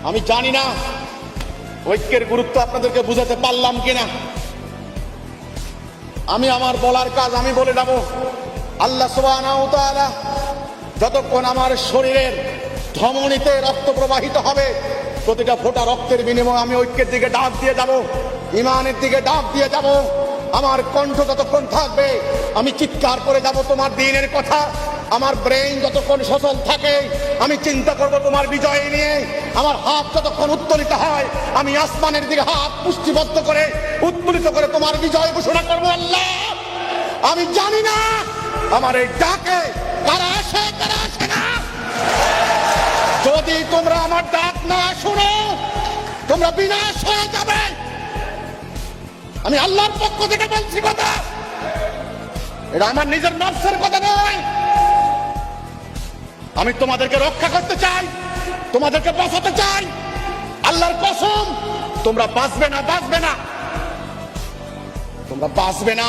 আমি জানি না ঐক্যের গুরুত্ব আপনাদেরকে বুঝাতে পারলাম কিনা। আমি আমার বলার কাজ আমি বলে যাব। আল্লাহ সুবহানাহু ওয়া তাআলা যতক্ষণ আমার শরীরের ধমনীতে রক্ত প্রবাহিত হবে, প্রতিটা ফোঁটা রক্তের বিনিময়ে আমি ঐক্যের দিকে ডাক দিয়ে যাব, ঈমানের দিকে ডাক দিয়ে যাব। আমার কণ্ঠ যতক্ষণ থাকবে আমি চিৎকার করে যাব তোমার দ্বীনের কথা। আমার ব্রেইন যতক্ষণ সচল থাকে আমি চিন্তা করব তোমার বিজয় নিয়ে। আমার হাত যতক্ষণ উত্তোলিত হয় আমি আসমানের দিকে হাত পুষ্টিবদ্ধ করে উত্তোলিত করে তোমার বিজয় ঘোষণা করবো। আল্লাহ, আমি জানি না আমার এই ডাকে কারা আসে কারা আসে না। যদি তোমরা আমার ডাক না শুনো তোমরা বিনাশ হয়ে যাবে। আমি আল্লাহর পক্ষ থেকে বলছি কথা, এটা আমার নিজের নফসের কথা নয়। আমি তোমাদেরকে রক্ষা করতে চাই, তোমাদেরকে বাঁচাতে চাই। আল্লাহর কসম তোমরা বাঁচবে না, বাঁচবে না, তোমরা বাঁচবে না।